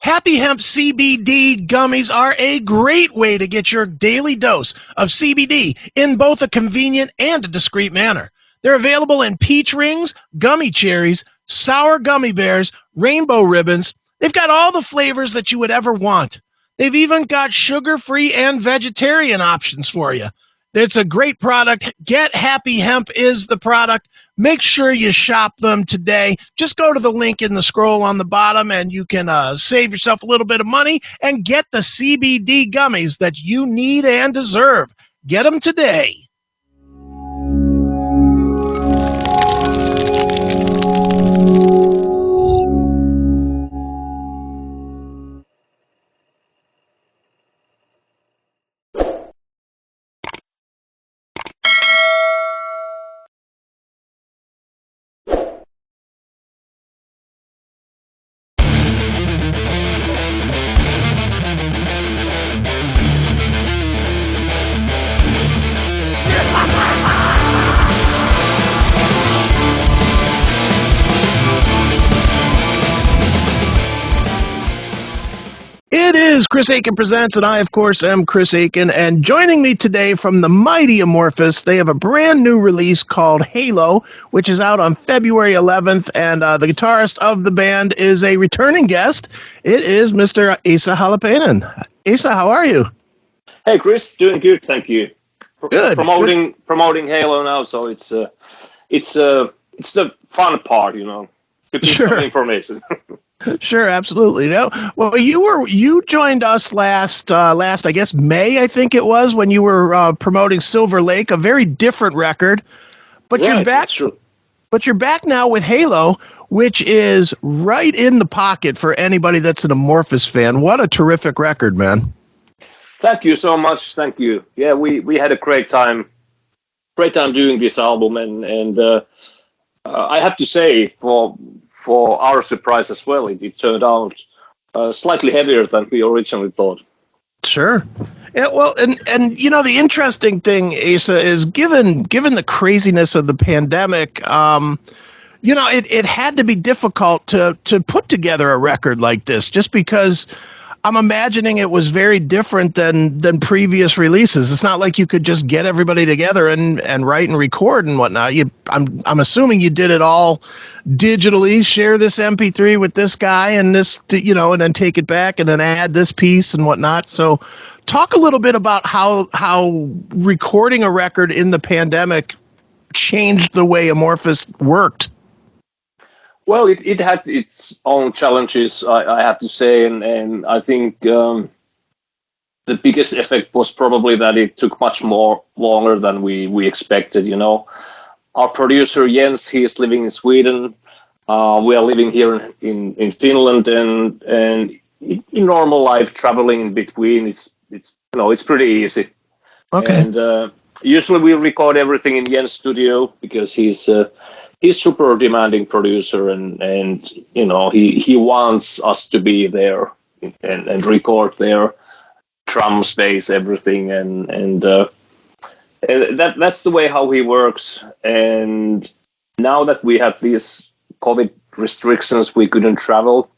Happy Hemp CBD gummies are a great way to get your daily dose of CBD in both a convenient and a discreet manner. They're available in peach rings, gummy cherries, sour gummy bears, rainbow ribbons. They've got all the flavors that you would ever want. They've even got sugar-free and vegetarian options for you. It's a great product. Get Happy Hemp is the product. Make sure you shop them today. Just go to the link in the scroll on the bottom and you can save yourself a little bit of money and get the CBD gummies that you need and deserve. Get them today. It is CHRIS Akin Presents, and I, of course, am Chris Akin. And joining me today from the mighty Amorphis, they have a brand new release called Halo, which is out on February 11th. And the guitarist of the band is a returning guest. It is Mr. Esa Holopainen. Esa, how are you? Hey, Chris, doing good, thank you. Good. Promoting Halo now, so it's the fun part, you know, to give some information. Sure, absolutely. No, well, you joined us last I guess May, I think it was, when you were promoting Silver Lake, a very different record. But right, you're back. That's true. But you're back now with Halo, which is right in the pocket for anybody that's an Amorphis fan. What a terrific record, man! Thank you so much. Thank you. Yeah, we had a great time doing this album, and I have to say, for our surprise as well, it turned out slightly heavier than we originally thought. Sure. Yeah, well, and you know, the interesting thing, Asa, is given the craziness of the pandemic, you know, it had to be difficult to put together a record like this, just because I'm imagining it was very different than previous releases. It's not like you could just get everybody together and write and record and whatnot. I'm assuming you did it all digitally, share this MP3 with this guy and this, you know, and then take it back and then add this piece and whatnot. So talk a little bit about how recording a record in the pandemic changed the way Amorphis worked. Well, it had its own challenges, I have to say, and I think the biggest effect was probably that it took much more longer than we expected. You know, our producer Jens, he is living in Sweden. We are living here in Finland, and in normal life, traveling in between, it's pretty easy. Okay. And usually we record everything in Jens' studio because he's super demanding producer, and you know, he wants us to be there and record there, drum space, everything, and that's the way how he works. And now that we have these COVID restrictions, we couldn't travel.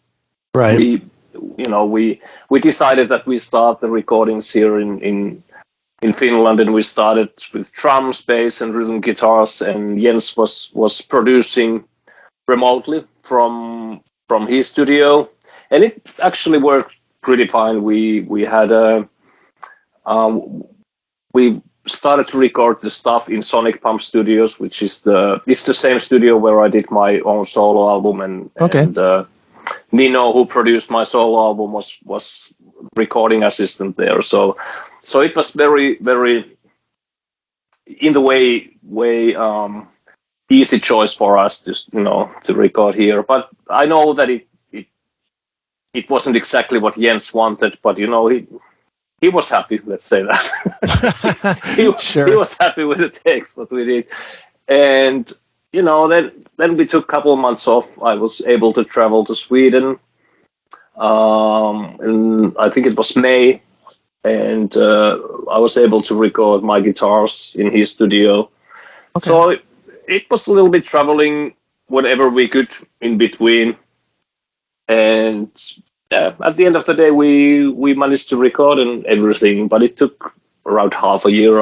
Right. We decided that we start the recordings here in Finland, and we started with drums, bass, and rhythm guitars, and Jens was producing remotely from his studio, and it actually worked pretty fine. We started to record the stuff in Sonic Pump Studios, which is the same studio where I did my own solo album, and Nino, who produced my solo album, was recording assistant there. So it was very, very, in the way easy choice for us to record here. But I know that it wasn't exactly what Jens wanted, but you know, he was happy. Let's say that he was happy with the takes what we did, and you know, then we took a couple of months off. I was able to travel to Sweden, and I think it was May. And I was able to record my guitars in his studio. Okay. So it was a little bit traveling whatever we could in between. And yeah, at the end of the day, we managed to record and everything, but it took around half a year,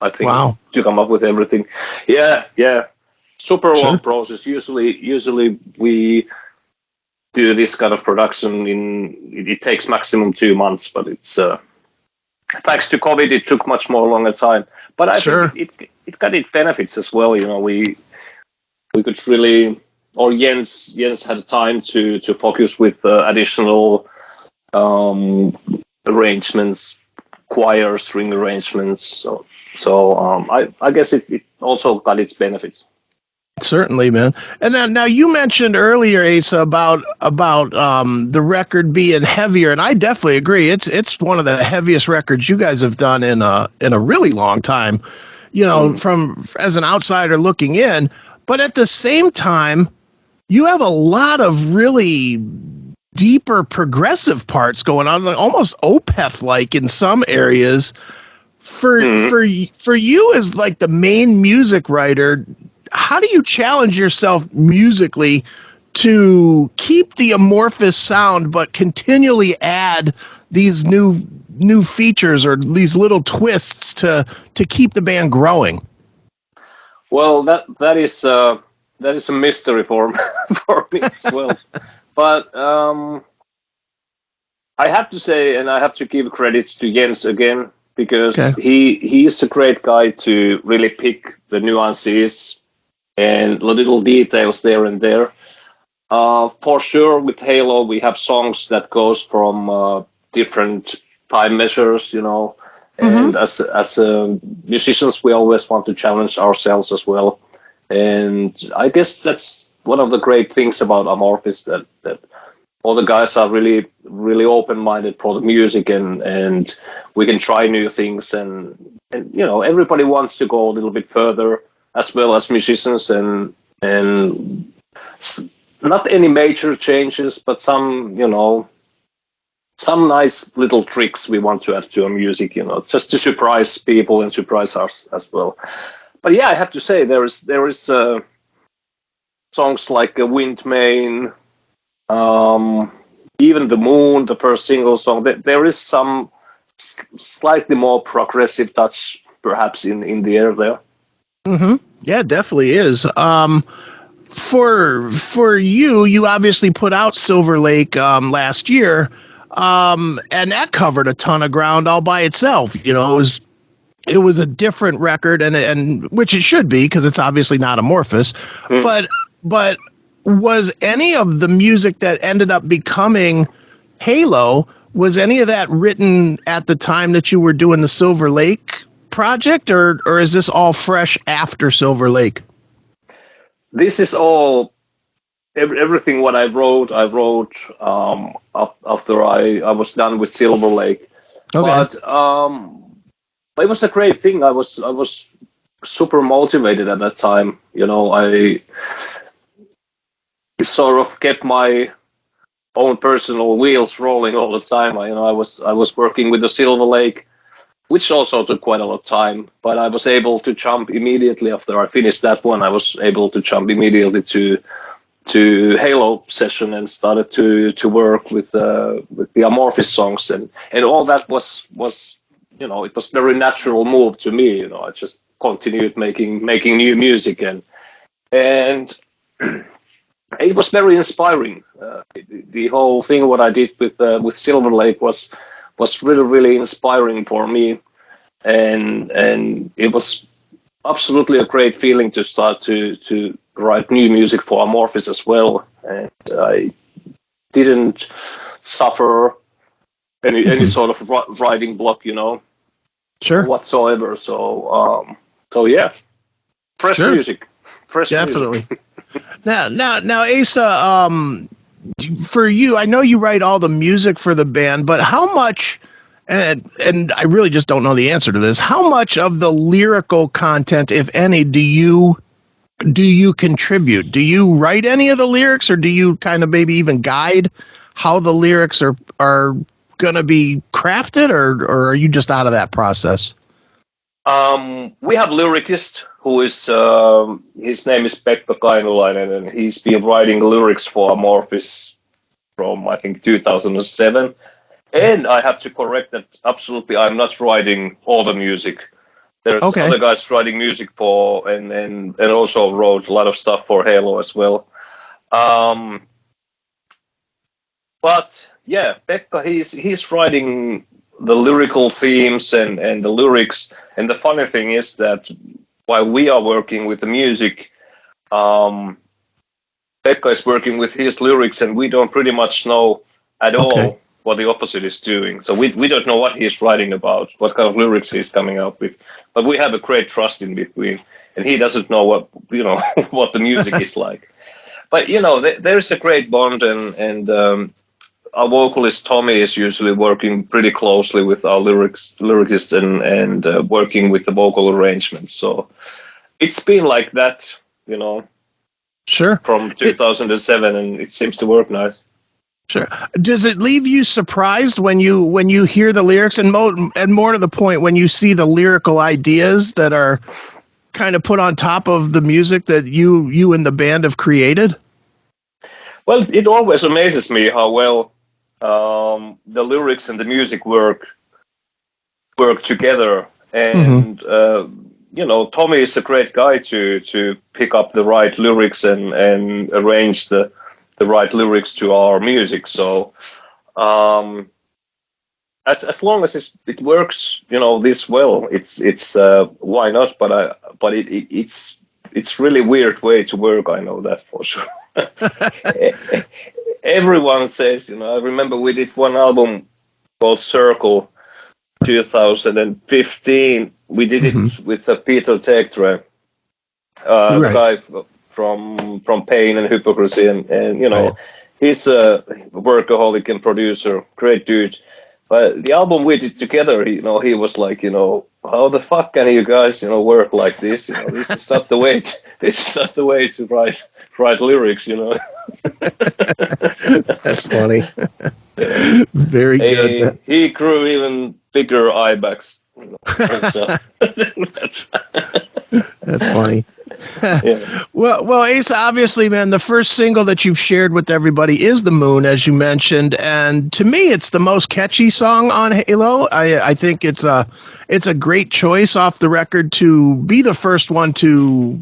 I think, Wow. to come up with everything. Yeah, yeah, super Sure. long process. Usually we do this kind of production it takes maximum 2 months, but it's thanks to COVID, it took much more longer time. But I Sure. think it got its benefits as well. You know, we could really, or Jens had time to focus with additional arrangements, choir string arrangements. So I guess it also got its benefits. Certainly, man. And now you mentioned earlier, Asa, about the record being heavier, and I definitely agree. It's one of the heaviest records you guys have done in a really long time. You know, from as an outsider looking in, but at the same time, you have a lot of really deeper progressive parts going on, like almost Opeth like in some areas. For you as like the main music writer, how do you challenge yourself musically to keep the Amorphis sound but continually add these new features or these little twists to keep the band growing? Well, that is a mystery for for me as well. But I have to say, and I have to give credits to Jens again, because he is a great guy to really pick the nuances and the little details there and there. For sure, with Halo, we have songs that goes from different time measures, you know. And as musicians, we always want to challenge ourselves as well. And I guess that's one of the great things about Amorphis, that all the guys are really, really open-minded for the music, and we can try new things. And you know, everybody wants to go a little bit further, as well as musicians, and not any major changes, but some, you know, some nice little tricks we want to add to our music, you know, just to surprise people and surprise us as well. But yeah, I have to say there is songs like Wind Main, even The Moon, the first single song. There is some slightly more progressive touch, perhaps in the air there. Yeah, it definitely is. For you obviously put out Silver Lake last year, and that covered a ton of ground all by itself. You know, it was a different record, and which it should be, because it's obviously not Amorphis. But was any of the music that ended up becoming Halo, was any of that written at the time that you were doing the Silver Lake project, or is this all fresh after Silver Lake? This is all everything what I wrote after I was done with Silver Lake. Okay. But it was a great thing. I was super motivated at that time. You know, I sort of kept my own personal wheels rolling all the time. I was working with the Silver Lake, which also took quite a lot of time, but I was able to jump immediately after I finished that one. I was able to jump immediately to Halo session and started to work with the Amorphis songs, and all that was, you know, it was very natural move to me. You know, I just continued making new music, and it was very inspiring. The whole thing what I did with Silver Lake was really, really inspiring for me, and it was absolutely a great feeling to start to write new music for Amorphis as well. And I didn't suffer any sort of writing block, you know, whatsoever. So yeah, fresh music, definitely. music. Now, Asa, for you, I know you write all the music for the band, but how much, and I really just don't know the answer to this, how much of the lyrical content, if any, do you contribute? Do you write any of the lyrics, or do you kind of maybe even guide how the lyrics are going to be crafted, or are you just out of that process? We have lyricist who is his name is Pekka Kainulainen, and he's been writing lyrics for Amorphis from I think 2007. And I have to correct that. Absolutely, I'm not writing all the music. There's other guys writing music for, and also wrote a lot of stuff for Halo as well. But yeah, Pekka, he's writing the lyrical themes and the lyrics. And the funny thing is that while we are working with the music, Pekka is working with his lyrics, and we don't pretty much know at all what the opposite is doing. So we don't know what he's writing about, what kind of lyrics he's coming up with. But we have a great trust in between, and he doesn't know what what the music is like. But there's a great bond, and our vocalist Tommy is usually working pretty closely with our lyricist and working with the vocal arrangements. So it's been like that, Sure. From 2007, and it seems to work nice. Sure. Does it leave you surprised when you hear the lyrics, and more to the point, when you see the lyrical ideas that are kind of put on top of the music that you and the band have created? Well, it always amazes me how well the lyrics and the music work together, and Tommy is a great guy to pick up the right lyrics and arrange the right lyrics to our music. So as long as it works, this well, it's why not? But it's really weird way to work. I know that for sure. Everyone says, I remember we did one album called Circle 2015. We did it with Peter Tegtre, the guy from Pain and Hypocrisy, and he's a workaholic and producer, great dude. But the album we did together, he was like, how the fuck can you guys, work like this? This is not the way. This is not the way to write lyrics. That's funny. Very good. He grew even bigger eye bags. That's funny. Yeah. Well, Esa, obviously, man, the first single that you've shared with everybody is The Moon, as you mentioned, and to me, it's the most catchy song on Halo. I think it's a great choice off the record to be the first one to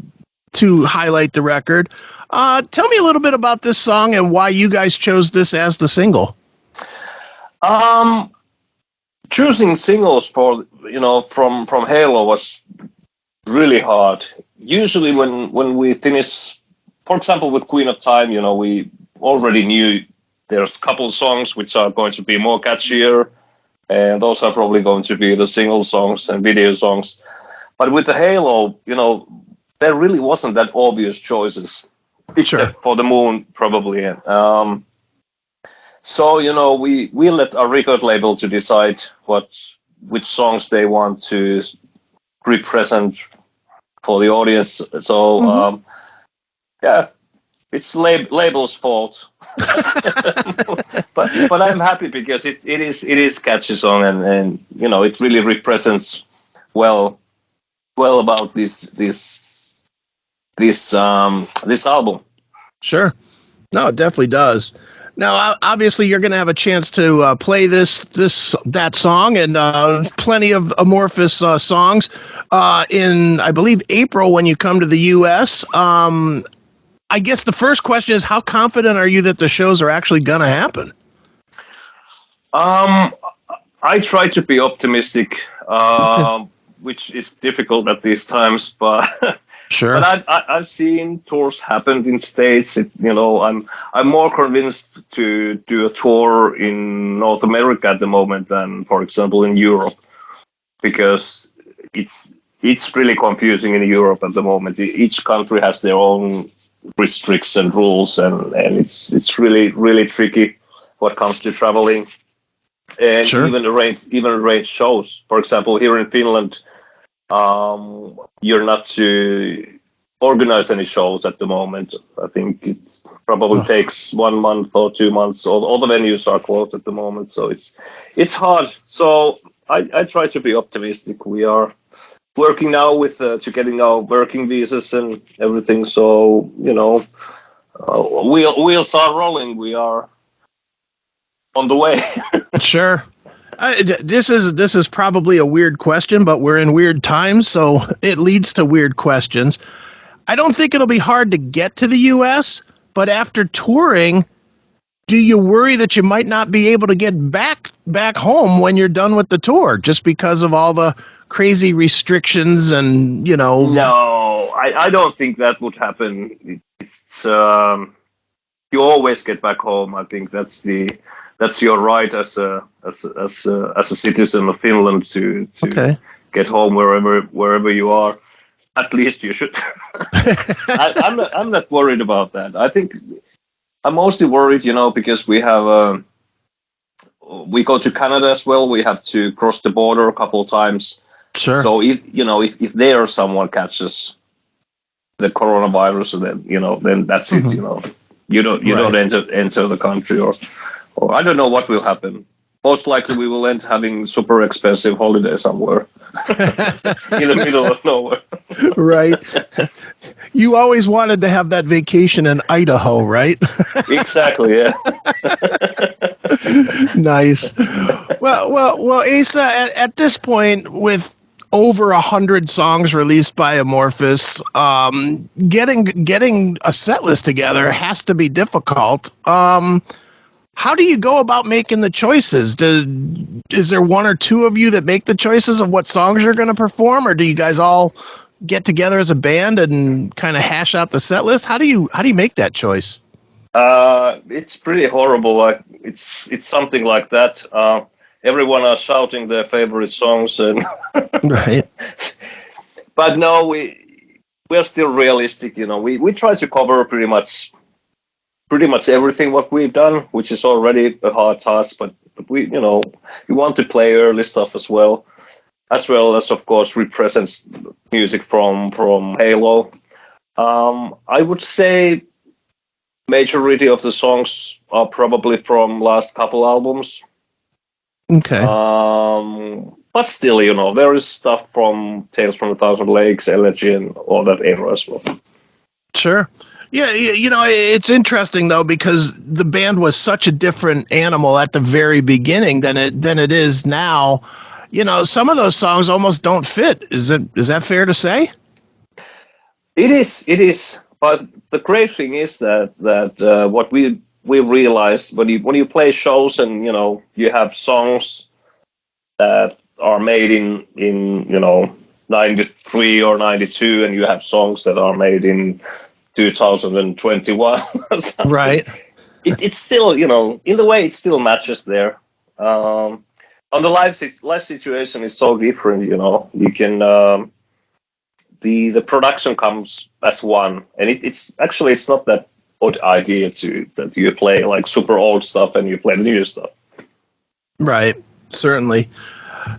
highlight the record. Tell me a little bit about this song and why you guys chose this as the single. Choosing singles for from Halo was really hard. Usually when we finish, for example, with Queen of Time, we already knew there's a couple songs which are going to be more catchier, and those are probably going to be the single songs and video songs. But with the Halo, there really wasn't that obvious choices, except for The Moon, probably. So, we let our record label to decide which songs they want to represent for the audience. So, it's label's fault. but I'm happy because it is catchy song, and it really represents well about this album. Sure. No, it definitely does. Now, obviously, you're going to have a chance to play that song and plenty of Amorphis songs in, I believe, April when you come to the U.S. I guess the first question is, how confident are you that the shows are actually going to happen? I try to be optimistic, which is difficult at these times, but. Sure. But I've seen tours happen in States. I'm more convinced to do a tour in North America at the moment than, for example, in Europe, because it's really confusing in Europe at the moment. Each country has their own restrictions and rules, and it's really, really tricky what comes to traveling, and even arrange shows. For example, here in Finland. You're not to organize any shows at the moment. I think it probably takes 1 month or 2 months. All the venues are closed at the moment, so it's hard. So I try to be optimistic. We are working now with to getting our working visas and everything. So wheels are rolling. We are on the way. Sure. This is probably a weird question, but we're in weird times, so it leads to weird questions. I don't think it'll be hard to get to the U.S., but after touring, do you worry that you might not be able to get back home when you're done with the tour, just because of all the crazy restrictions and, you know? No, I don't think that would happen. It's you always get back home. I think that's your right as a citizen of Finland to get home wherever you are. At least you should. I'm not worried about that. I think I'm mostly worried, because we have we go to Canada as well. We have to cross the border a couple of times. Sure. So if there someone catches the coronavirus, then that's it. You don't enter the country, or I don't know what will happen. Most likely we will end having super expensive holiday somewhere in the middle of nowhere. Right. You always wanted to have that vacation in Idaho, right? Exactly, yeah. Nice. Well, Esa, at this point, with over 100 songs released by Amorphis, getting a set list together has to be difficult. How do you go about making the choices? Is there one or two of you that make the choices of what songs you're going to perform, or do you guys all get together as a band and kind of hash out the set list? How do you make that choice? It's pretty horrible. Like it's something like that. Everyone are shouting their favorite songs, and right. But no, we're still realistic. We try to cover pretty much everything what we've done, which is already a hard task, but we want to play early stuff as well as of course represents music from Halo. I would say majority of the songs are probably from last couple albums. Okay. But still, there is stuff from Tales from a Thousand Lakes, Elegy, and all that era as well. Sure. Yeah, it's interesting though, because the band was such a different animal at the very beginning than it is now. Some of those songs almost don't fit. Is that fair to say? It is. But the great thing is that what we realized when you play shows and you have songs that are made in 93 or 92, and you have songs that are made in 2021. Right. It's still, in the way it still matches there. On the live situation is so different, you can the production comes as one, and it's not that odd idea that you play like super old stuff and you play new stuff. Right. Certainly.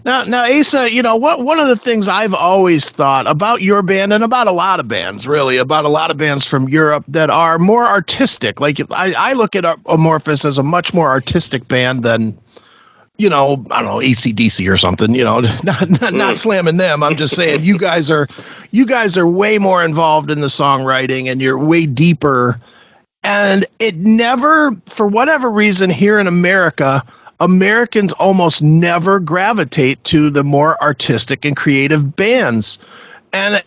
Now, Esa, one of the things I've always thought about your band, and about a lot of bands, really, about a lot of bands from Europe that are more artistic. Like, I look at Amorphis as a much more artistic band than, I don't know, AC/DC or something. Not slamming them. I'm just saying you guys are way more involved in the songwriting, and you're way deeper. And it never, for whatever reason, here in America, Americans almost never gravitate to the more artistic and creative bands. And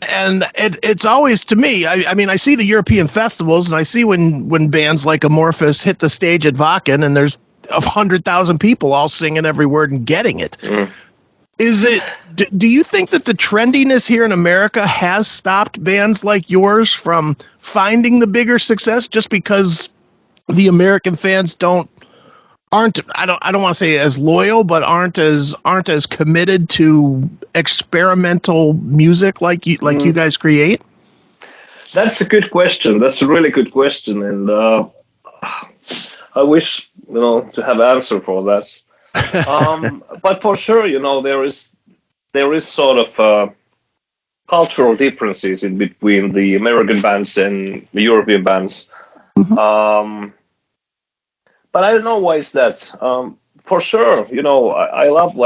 it's always, to me, I mean, I see the European festivals, and I see when bands like Amorphis hit the stage at Wacken, and there's 100,000 people all singing every word and getting it. Do you think that the trendiness here in America has stopped bands like yours from finding the bigger success, just because the American fans aren't I don't want to say as loyal, but aren't as committed to experimental music like you guys create? That's a good question. That's a really good question, and I wish to have an answer for that. But for sure, there is sort of cultural differences in between the American bands and the European bands. Mm-hmm. But I don't know why is that. For sure, I love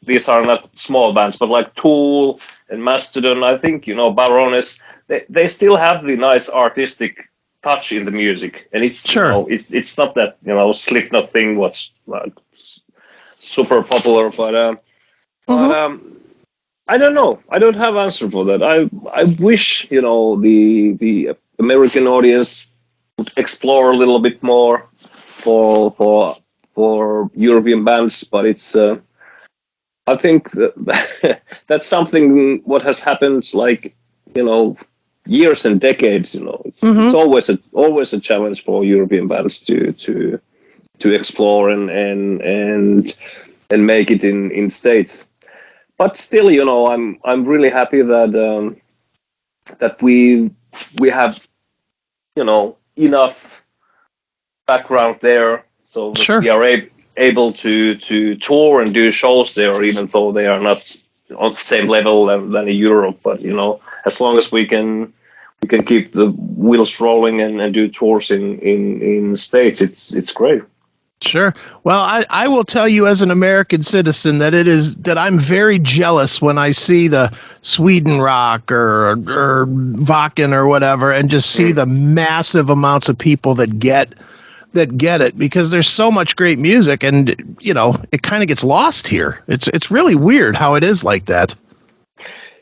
these are not small bands, but like Tool and Mastodon. I think Baroness. They still have the nice artistic touch in the music, and it's Sure. It's not that Slipknot thing was like super popular, but I don't know. I don't have answer for that. I wish the American audience would explore a little bit more for European bands, but it's I think that's something what has happened like years and decades. It's always a challenge for European bands to explore and make it in States. But still, I'm really happy that that we have enough background there, so that Sure. we are able to tour and do shows there, even though they are not on the same level than in Europe. But as long as we can keep the wheels rolling and do tours in States, it's great. Sure. Well, I will tell you as an American citizen that I'm very jealous when I see the Sweden Rock or Wacken or whatever, and just see the massive amounts of people that get it, because there's so much great music, and it kind of gets lost here. It's really weird how it is like that.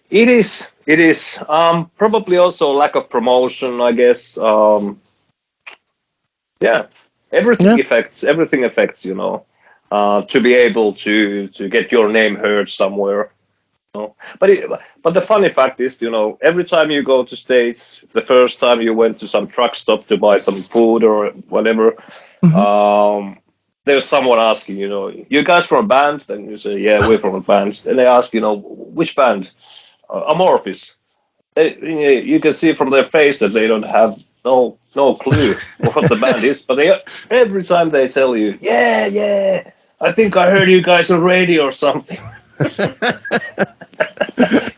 It is probably also lack of promotion, I guess. Everything affects, to be able to get your name heard somewhere. But the funny fact is, every time you go to States, the first time you went to some truck stop to buy some food or whatever, there's someone asking, you guys from a band? And you say, yeah, we're from a band. And they ask, which band? Amorphis. You can see from their face that they don't have no clue what the band is, but every time they tell you, yeah, I think I heard you guys on radio or something.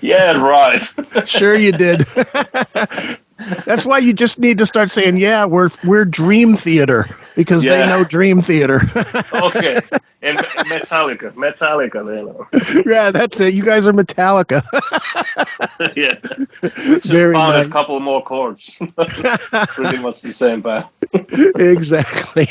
Yeah, right. Sure you did. That's why you just need to start saying, yeah, we're Dream Theater, because they know Dream Theater. Okay. And Metallica, they know. Yeah, that's it. You guys are Metallica. Yeah. We just found a couple more chords. Pretty much the same band. Exactly.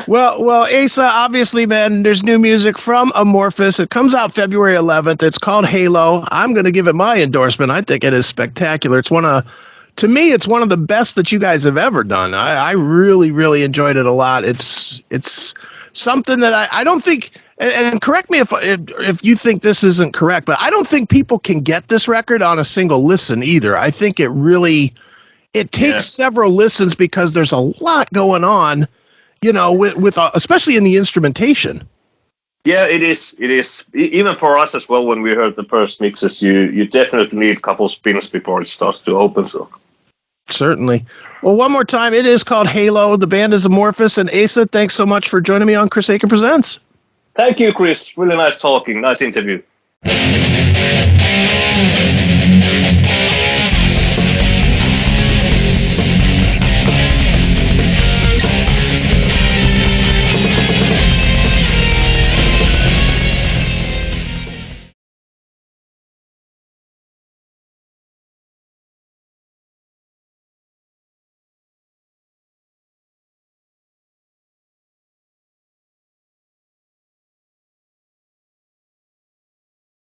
Well, Esa, obviously, man, there's new music from Amorphis. It comes out February 11th. It's called Halo. I'm going to give it my endorsement. I think it is spectacular. To me, it's one of the best that you guys have ever done. I really, really enjoyed it a lot. It's something that I don't think, and correct me if you think this isn't correct, but I don't think people can get this record on a single listen either. I think it takes several listens, because there's a lot going on, with especially in the instrumentation. Yeah, it is. Even for us as well, when we heard the first mixes, you definitely need a couple spins before it starts to open. So. Certainly. Well, one more time, it is called Halo. The band is Amorphis. And Esa, thanks so much for joining me on CHRIS Akin Presents. Thank you, Chris. Really nice talking. Nice interview.